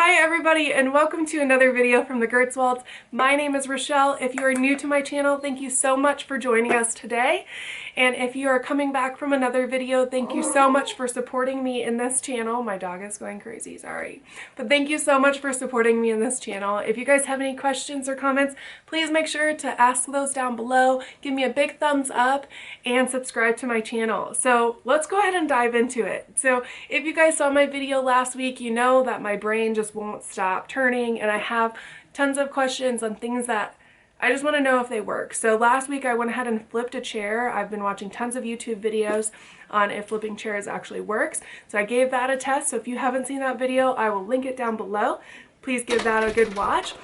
Hi everybody and welcome to another video from the Gertzwalds. My name is Rochelle. If you are new to my channel, thank you so much for joining us today. And if you are coming back from another video, thank you so much for supporting me in this channel. My dog is going crazy, sorry. But thank you so much for supporting me in this channel. If you guys have any questions or comments, please make sure to ask those down below. Give me a big thumbs up and subscribe to my channel. So let's go ahead and dive into it. So if you guys saw my video last week, you know that my brain just won't stop turning and I have tons of questions on things that I just want to know if they work. So last week I went ahead and flipped a chair. I've been watching tons of YouTube videos on if flipping chairs actually works. So I gave that a test. So if you haven't seen that video, I will link it down below. Please give that a good watch.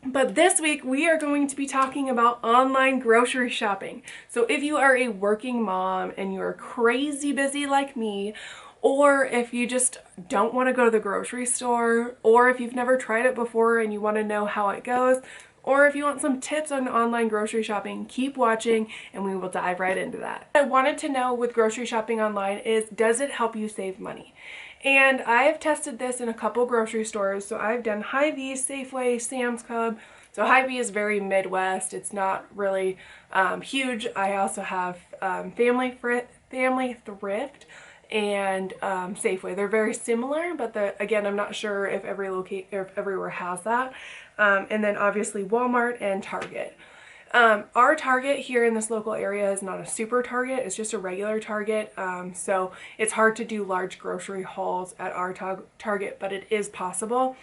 But this week we are going to be talking about online grocery shopping. So if you are a working mom and you are crazy busy like me, or if you just don't want to go to the grocery store, or if you've never tried it before and you want to know how it goes, or if you want some tips on online grocery shopping, keep watching and we will dive right into that. What I wanted to know with grocery shopping online is, does it help you save money? And I have tested this in a couple grocery stores. So I've done Hy-Vee, Safeway, Sam's Club. So Hy-Vee is very Midwest. It's not really huge. I also have Family Thrift and Safeway. They're very similar, but again, I'm not sure if everywhere has that. And then obviously Walmart and Target. Our Target here in this local area is not a super Target, it's just a regular Target. So it's hard to do large grocery hauls at our Target, but it is possible.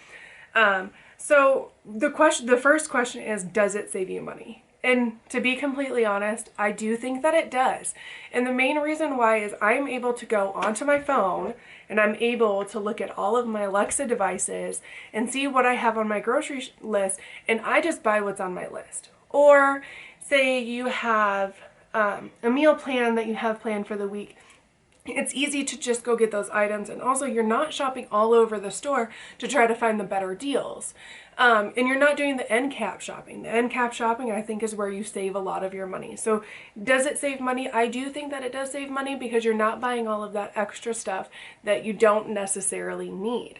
So the first question is, does it save you money? And to be completely honest, I do think that it does. And the main reason why is I'm able to go onto my phone and I'm able to look at all of my Alexa devices and see what I have on my grocery list, and I just buy what's on my list. Or say you have a meal plan that you have planned for the week. It's easy to just go get those items, and also you're not shopping all over the store to try to find the better deals. And you're not doing the end cap shopping. The end cap shopping, I think, is where you save a lot of your money. So does it save money? I do think that it does save money because you're not buying all of that extra stuff that you don't necessarily need.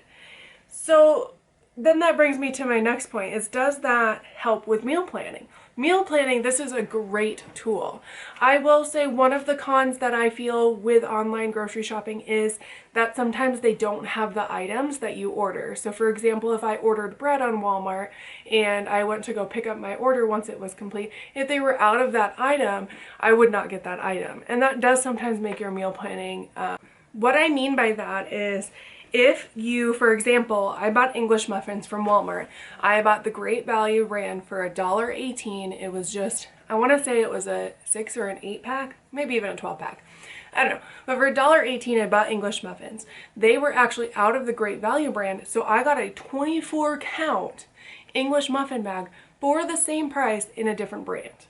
So then that brings me to my next point, is, does that help with meal planning? Meal planning, this is a great tool. I will say one of the cons that I feel with online grocery shopping is that sometimes they don't have the items that you order. So for example, if I ordered bread on Walmart and I went to go pick up my order once it was complete, if they were out of that item, I would not get that item. And that does sometimes make your meal planning. What I mean by that is, if you, for example, I bought English muffins from Walmart. I bought the Great Value brand for $1.18. It was just, I want to say it was a 6 or an 8 pack, maybe even a 12 pack. I don't know. But for $1.18, I bought English muffins. They were actually out of the Great Value brand, so I got a 24 count English muffin bag for the same price in a different brand.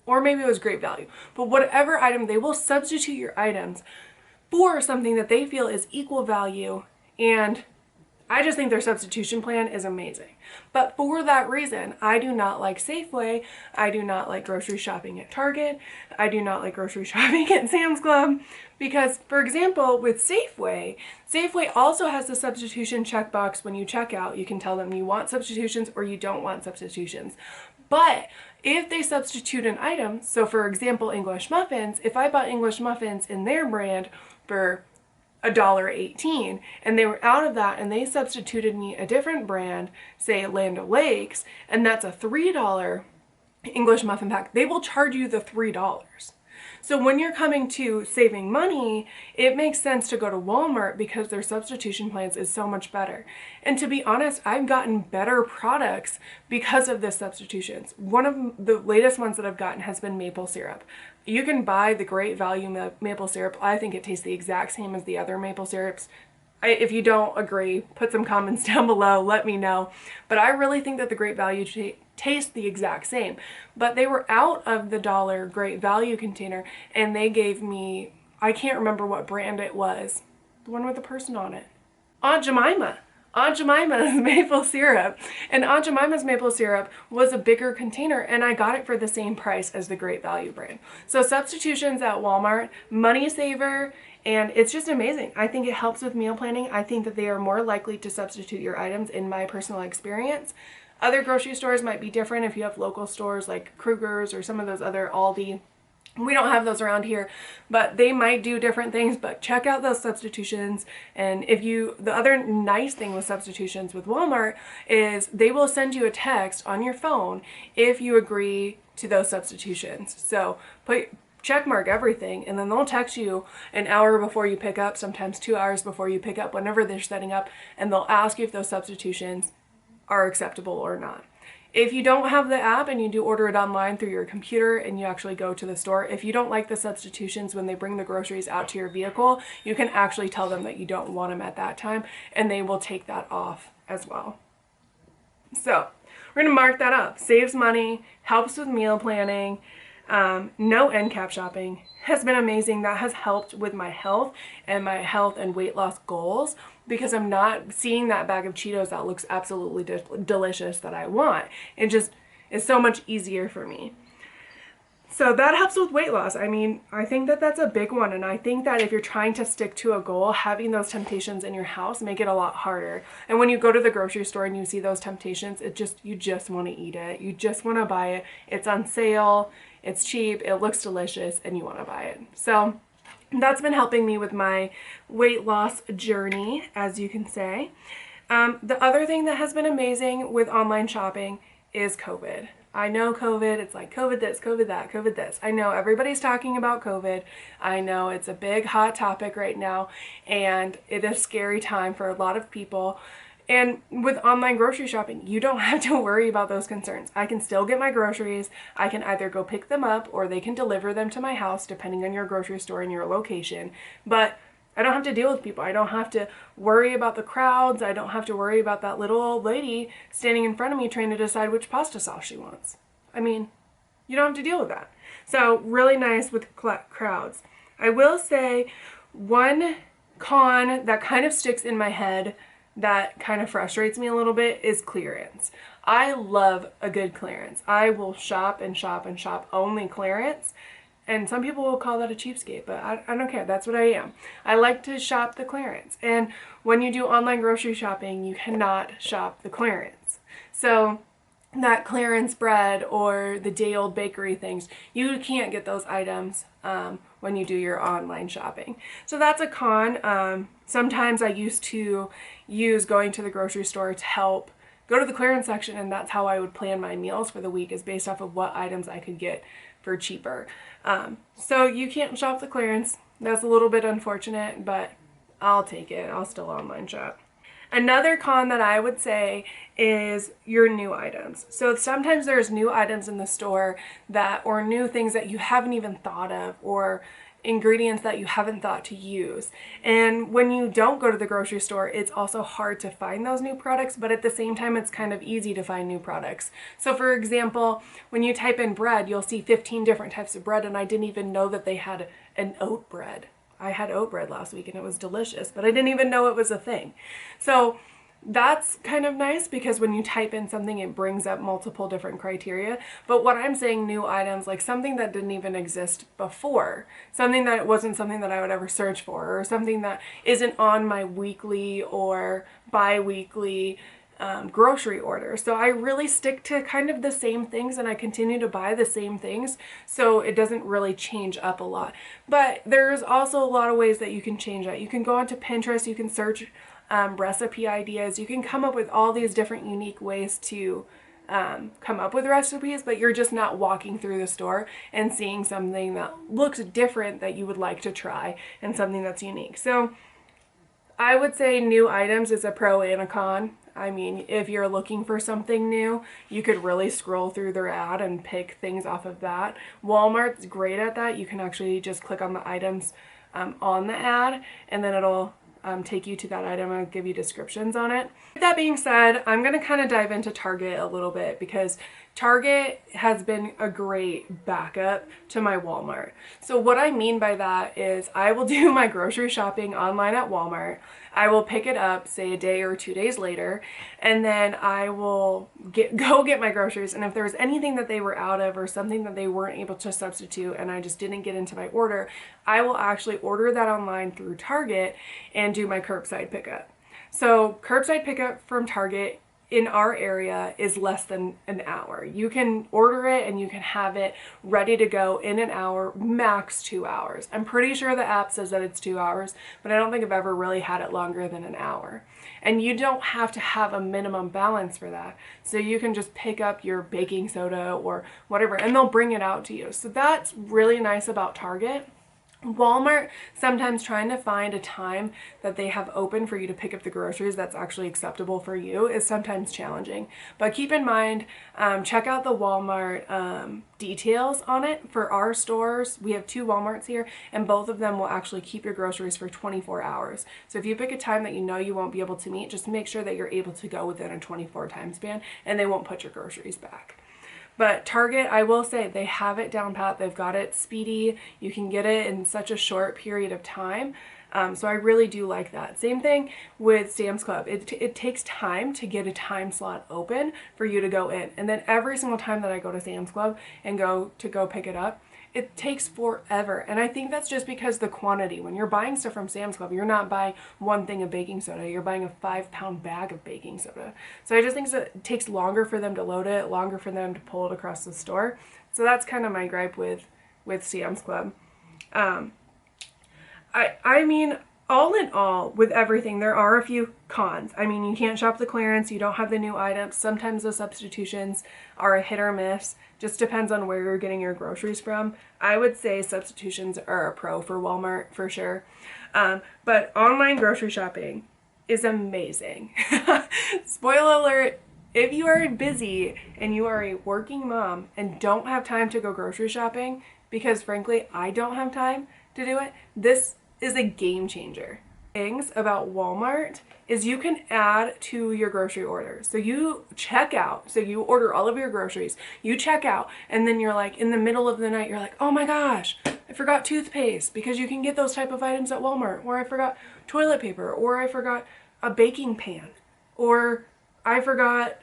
Or maybe it was Great Value. But whatever item, they will substitute your items for something that they feel is equal value, and I just think their substitution plan is amazing. But for that reason, I do not like Safeway, I do not like grocery shopping at Target, I do not like grocery shopping at Sam's Club, because for example with Safeway also has the substitution checkbox. When you check out, you can tell them you want substitutions or you don't want substitutions. But if they substitute an item, so for example English muffins, if I bought English muffins in their brand for $1.18 and they were out of that and they substituted me a different brand, say Land O'Lakes, and that's a $3 English muffin pack, they will charge you the $3. So when you're coming to saving money, it makes sense to go to Walmart because their substitution plans is so much better. And to be honest, I've gotten better products because of the substitutions. One of the latest ones that I've gotten has been maple syrup. You can buy the Great Value maple syrup. I think it tastes the exact same as the other maple syrups. If you don't agree, put some comments down below, let me know. But I really think that the Great Value taste the exact same. But they were out of the dollar Great Value container and they gave me, I can't remember what brand it was, the one with the person on it, Aunt Jemima. Aunt Jemima's maple syrup. And Aunt Jemima's maple syrup was a bigger container and I got it for the same price as the Great Value brand. So substitutions at Walmart, money saver, And it's just amazing. I think it helps with meal planning. I think that they are more likely to substitute your items in my personal experience. Other grocery stores might be different if you have local stores like Kruger's or some of those other Aldi. We don't have those around here, but they might do different things. But check out those substitutions. And the other nice thing with substitutions with Walmart is they will send you a text on your phone if you agree to those substitutions. So check mark everything, and then they'll text you an hour before you pick up, sometimes 2 hours before you pick up, whenever they're setting up, and they'll ask you if those substitutions are acceptable or not. If you don't have the app and you do order it online through your computer and you actually go to the store, if you don't like the substitutions when they bring the groceries out to your vehicle, you can actually tell them that you don't want them at that time, and they will take that off as well. So we're going to mark that up. Saves money, helps with meal planning. No end cap shopping has been amazing. That has helped with my health and weight loss goals, because I'm not seeing that bag of Cheetos that looks absolutely delicious that I want. It just is so much easier for me. So that helps with weight loss. I mean, I think that that's a big one. And I think that if you're trying to stick to a goal, having those temptations in your house make it a lot harder. And when you go to the grocery store and you see those temptations, you just want to eat it. You just want to buy it. It's on sale. It's cheap. It looks delicious, and you want to buy it. So that's been helping me with my weight loss journey, as you can say. The other thing that has been amazing with online shopping is COVID. I know COVID, it's like COVID this, COVID that, COVID this. I know everybody's talking about COVID. I know it's a big hot topic right now, and it is a scary time for a lot of people. And with online grocery shopping, you don't have to worry about those concerns. I can still get my groceries. I can either go pick them up or they can deliver them to my house, depending on your grocery store and your location. But I don't have to deal with people. I don't have to worry about the crowds. I don't have to worry about that little old lady standing in front of me trying to decide which pasta sauce she wants. I mean, you don't have to deal with that. So really nice with crowds. I will say one con that kind of sticks in my head that kind of frustrates me a little bit is clearance. I love a good clearance. I will shop and shop and shop only clearance. And some people will call that a cheapskate, but I don't care. That's what I am. I like to shop the clearance. And when you do online grocery shopping, you cannot shop the clearance. So that clearance bread or the day-old bakery things, you can't get those items when you do your online shopping. So that's a con. Sometimes I used to use going to the grocery store to help go to the clearance section, and that's how I would plan my meals for the week, is based off of what items I could get for cheaper. So you can't shop the clearance. That's a little bit unfortunate, but I'll take it. I'll still online shop. Another con that I would say is your new items. So sometimes there's new items in the store or new things that you haven't even thought of, or ingredients that you haven't thought to use. And when you don't go to the grocery store, it's also hard to find those new products, but at the same time, it's kind of easy to find new products. So for example, when you type in bread, you'll see 15 different types of bread, and I didn't even know that they had an oat bread. I had oat bread last week and it was delicious, but I didn't even know it was a thing. So that's kind of nice, because when you type in something, it brings up multiple different criteria. But what I'm saying, new items, like something that didn't even exist before, something that wasn't something that I would ever search for, or something that isn't on my weekly or bi-weekly grocery order. So I really stick to kind of the same things, and I continue to buy the same things, so it doesn't really change up a lot. But there's also a lot of ways that you can change that. You can go onto Pinterest, you can search recipe ideas, you can come up with all these different unique ways to come up with recipes, but you're just not walking through the store and seeing something that looks different that you would like to try, and something that's unique. So I would say new items is a pro and a con. I mean, if you're looking for something new, you could really scroll through their ad and pick things off of that. Walmart's great at that. You can actually just click on the items on the ad, and then it'll take you to that item and give you descriptions on it. With that being said, I'm going to kind of dive into Target a little bit, because Target has been a great backup to my Walmart. So what I mean by that is I will do my grocery shopping online at Walmart. I will pick it up, say a day or 2 days later, and then I will go get my groceries. And if there was anything that they were out of or something that they weren't able to substitute and I just didn't get into my order, I will actually order that online through Target and do my curbside pickup. So curbside pickup from Target in our area is less than an hour. You can order it and you can have it ready to go in an hour, max 2 hours. I'm pretty sure the app says that it's 2 hours, but I don't think I've ever really had it longer than an hour. And you don't have to have a minimum balance for that. So you can just pick up your baking soda or whatever and they'll bring it out to you. So that's really nice about Target. Walmart, sometimes trying to find a time that they have open for you to pick up the groceries that's actually acceptable for you is sometimes challenging. But keep in mind, check out the Walmart details on it. For our stores, we have 2 Walmarts here, and both of them will actually keep your groceries for 24 hours. So if you pick a time that you know you won't be able to meet, just make sure that you're able to go within a 24 time span, and they won't put your groceries back. But Target, I will say, they have it down pat. They've got it speedy. You can get it in such a short period of time. So I really do like that. Same thing with Sam's Club. It takes time to get a time slot open for you to go in. And then every single time that I go to Sam's Club and go pick it up, it takes forever. And I think that's just because the quantity. When you're buying stuff from Sam's Club, you're not buying one thing of baking soda. You're buying a 5-pound bag of baking soda. So I just think that it takes longer for them to load it, longer for them to pull it across the store. So that's kind of my gripe with Sam's Club. I mean, all in all, with everything, there are a few cons. I mean, you can't shop the clearance. You don't have the new items. Sometimes the substitutions are a hit or miss. Just depends on where you're getting your groceries from. I would say substitutions are a pro for Walmart for sure. But online grocery shopping is amazing. Spoiler alert, if you are busy and you are a working mom and don't have time to go grocery shopping, because frankly, I don't have time to do it, this is a game changer. Things about Walmart is you can add to your grocery order. So you check out, so you order all of your groceries, you check out, and then you're like in the middle of the night, you're like, oh my gosh, I forgot toothpaste, because you can get those type of items at Walmart, or I forgot toilet paper, or I forgot a baking pan, or I forgot,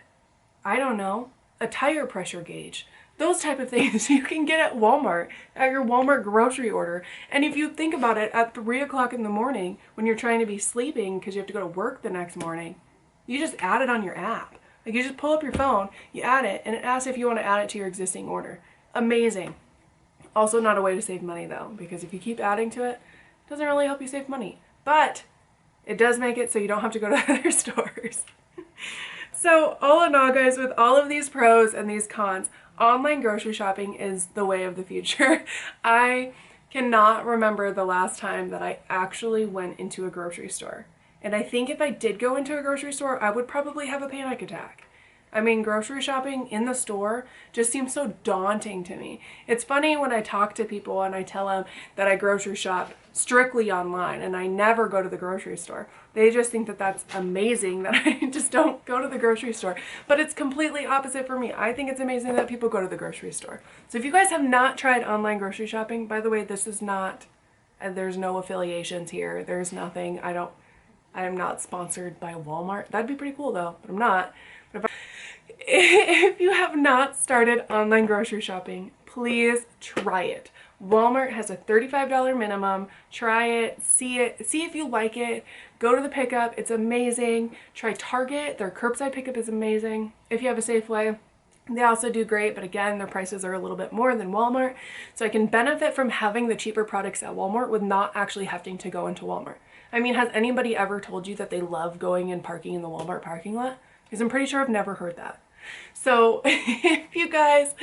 I don't know, a tire pressure gauge. Those type of things you can get at Walmart, at your Walmart grocery order. And if you think about it, at 3 o'clock in the morning, when you're trying to be sleeping because you have to go to work the next morning, you just add it on your app. Like you just pull up your phone, you add it, and it asks if you want to add it to your existing order. Amazing. Also not a way to save money though, because if you keep adding to it, it doesn't really help you save money. But it does make it so you don't have to go to other stores. So all in all, guys, with all of these pros and these cons, online grocery shopping is the way of the future. I cannot remember the last time that I actually went into a grocery store. And I think if I did go into a grocery store, I would probably have a panic attack. I mean, grocery shopping in the store just seems so daunting to me. It's funny when I talk to people and I tell them that I grocery shop strictly online and I never go to the grocery store. They just think that that's amazing that I just don't go to the grocery store. But it's completely opposite for me. I think it's amazing that people go to the grocery store. So if you guys have not tried online grocery shopping, by the way, this is not, there's no affiliations here. There's nothing. I am not sponsored by Walmart. That'd be pretty cool though, but I'm not. But if you have not started online grocery shopping, please try it. Walmart has a $35 minimum. Try it, see if you like it. Go to the pickup, it's amazing. Try Target, their curbside pickup is amazing. If you have a Safeway, they also do great, but again, their prices are a little bit more than Walmart. So I can benefit from having the cheaper products at Walmart with not actually having to go into Walmart. I mean, has anybody ever told you that they love going and parking in the Walmart parking lot? Because I'm pretty sure I've never heard that. So if you guys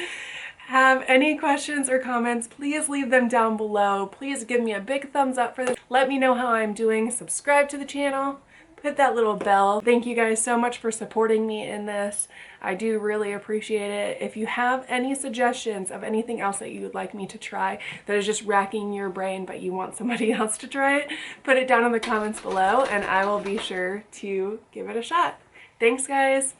have any questions or comments, please leave them down below. Please give me a big thumbs up for this. Let me know how I'm doing. Subscribe to the channel. Hit that little bell. Thank you guys so much for supporting me in this. I do really appreciate it. If you have any suggestions of anything else that you would like me to try that is just racking your brain but you want somebody else to try it, put it down in the comments below and I will be sure to give it a shot. Thanks, guys.